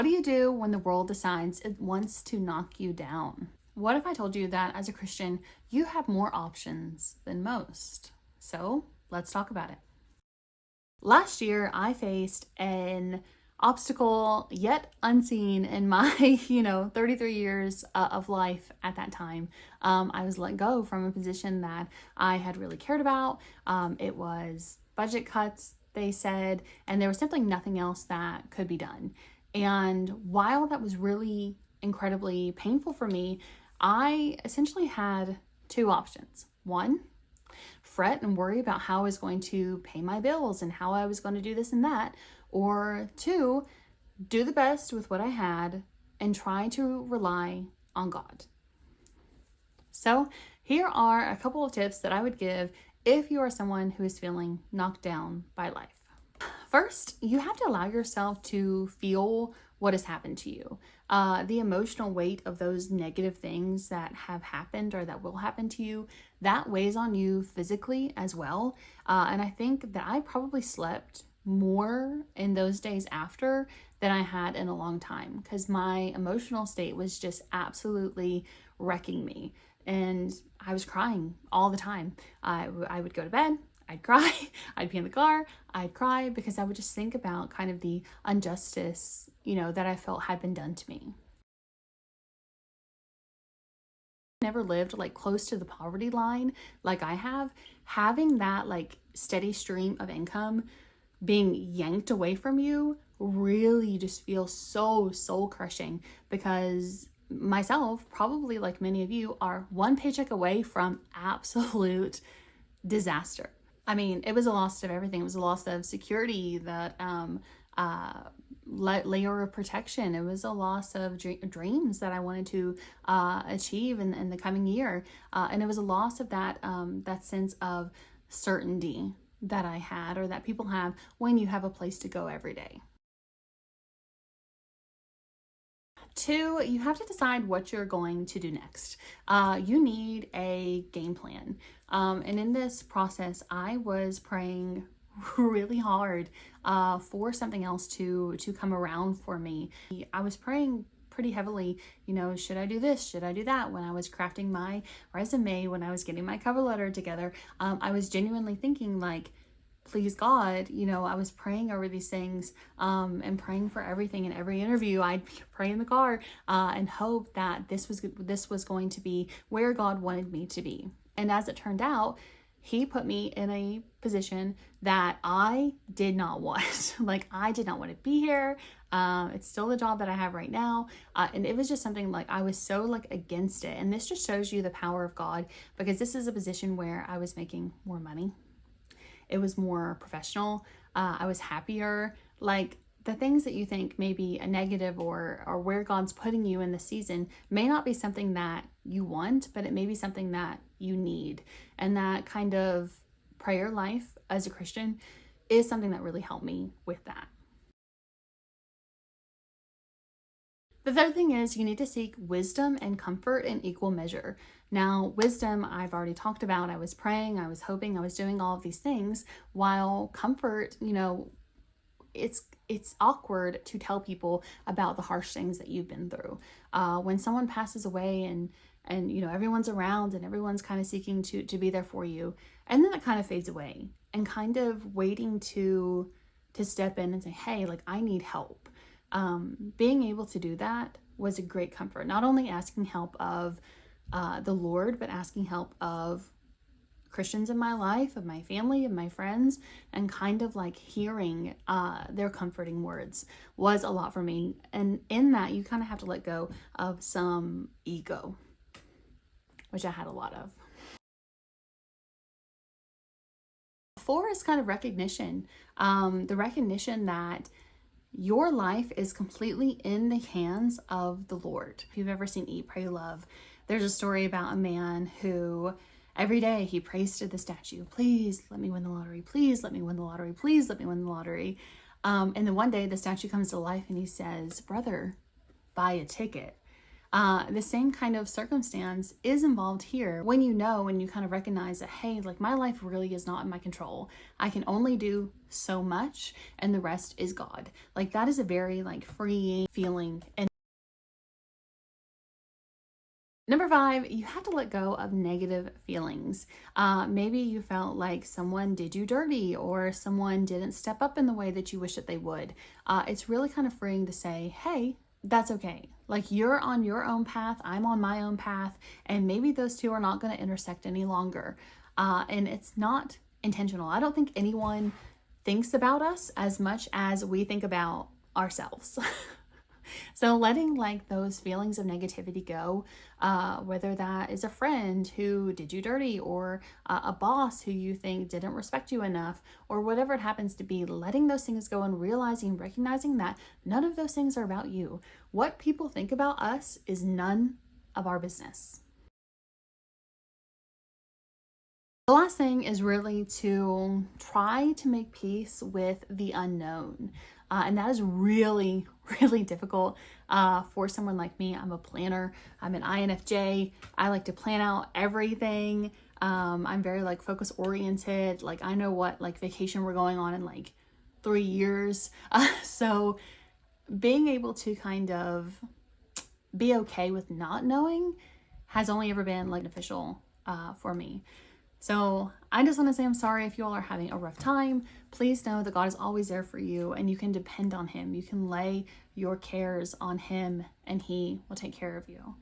What do you do when the world decides it wants to knock you down? What if I told you that as a Christian, you have more options than most? So let's talk about it. Last year, I faced an obstacle yet unseen in my 33 years of life at that time. I was let go from a position that I had really cared about. It was budget cuts, they said, and there was simply nothing else that could be done. And while that was really incredibly painful for me, I essentially had two options. One, fret and worry about how I was going to pay my bills and how I was going to do this and that. Or two, do the best with what I had and try to rely on God. So here are a couple of tips that I would give if you are someone who is feeling knocked down by life. First, you have to allow yourself to feel what has happened to you. The emotional weight of those negative things that have happened or that will happen to you, that weighs on you physically as well. And I think that I probably slept more in those days after than I had in a long time because my emotional state was just absolutely wrecking me. And I was crying all the time. I would go to bed, I'd cry, I'd be in the car, I'd cry because I would just think about kind of the injustice, that I felt had been done to me. Never lived like close to the poverty line like I have. Having that like steady stream of income being yanked away from you really just feels so soul crushing because myself, probably like many of you, are one paycheck away from absolute disaster. I mean, it was a loss of everything. It was a loss of security, that layer of protection. It was a loss of dreams that I wanted to achieve in the coming year. And it was a loss of that sense of certainty that I had, or that people have when you have a place to go every day. Two, you have to decide what you're going to do next. You need a game plan. And in this process, I was praying really hard for something else to come around for me. I was praying pretty heavily, should I do this? Should I do that? When I was crafting my resume, when I was getting my cover letter together, I was genuinely thinking like, please God, I was praying over these things and praying for everything in every interview. I'd pray in the car and hope that this was going to be where God wanted me to be. And as it turned out, he put me in a position that I did not want. Like, I did not want to be here. It's still the job that I have right now. And it was just something like I was so like against it. And this just shows you the power of God, because this is a position where I was making more money. It was more professional. I was happier. Like, the things that you think may be a negative or where God's putting you in the season may not be something that you want, but it may be something that you need. And that kind of prayer life as a Christian is something that really helped me with that. The third thing is you need to seek wisdom and comfort in equal measure. Now, wisdom, I've already talked about. I was praying, I was hoping, I was doing all of these things, while comfort, it's awkward to tell people about the harsh things that you've been through. When someone passes away and everyone's around and everyone's kind of seeking to be there for you, and then it kind of fades away, and kind of waiting to step in and say, hey, like, I need help. Being able to do that was a great comfort. Not only asking help of the Lord, but asking help of Christians in my life, of my family, of my friends, and kind of like hearing their comforting words was a lot for me. And in that, you kind of have to let go of some ego, which I had a lot of. 4 is kind of recognition. The recognition that your life is completely in the hands of the Lord. If you've ever seen Eat, Pray, Love, there's a story about a man who every day he prays to the statue, please let me win the lottery, please let me win the lottery, please let me win the lottery. And then one day the statue comes to life and he says, brother, buy a ticket. The same kind of circumstance is involved here when you know and you kind of recognize that, hey, like my life really is not in my control. I can only do so much and the rest is God. Like that is a very like freeing feeling. And number 5, you have to let go of negative feelings. Maybe you felt like someone did you dirty or someone didn't step up in the way that you wish that they would. It's really kind of freeing to say, hey, that's okay. Like you're on your own path, I'm on my own path, and maybe those two are not going to intersect any longer. And it's not intentional. I don't think anyone thinks about us as much as we think about ourselves. So letting like those feelings of negativity go, whether that is a friend who did you dirty or a boss who you think didn't respect you enough or whatever it happens to be, letting those things go and realizing, recognizing that none of those things are about you. What people think about us is none of our business. The last thing is really to try to make peace with the unknown. And that is really, really difficult for someone like me. I'm a planner. I'm an INFJ. I like to plan out everything. I'm very like focus oriented. Like I know what like vacation we're going on in like 3 years. So being able to kind of be okay with not knowing has only ever been like beneficial for me. So I just want to say I'm sorry if you all are having a rough time. Please know that God is always there for you and you can depend on him. You can lay your cares on him and he will take care of you.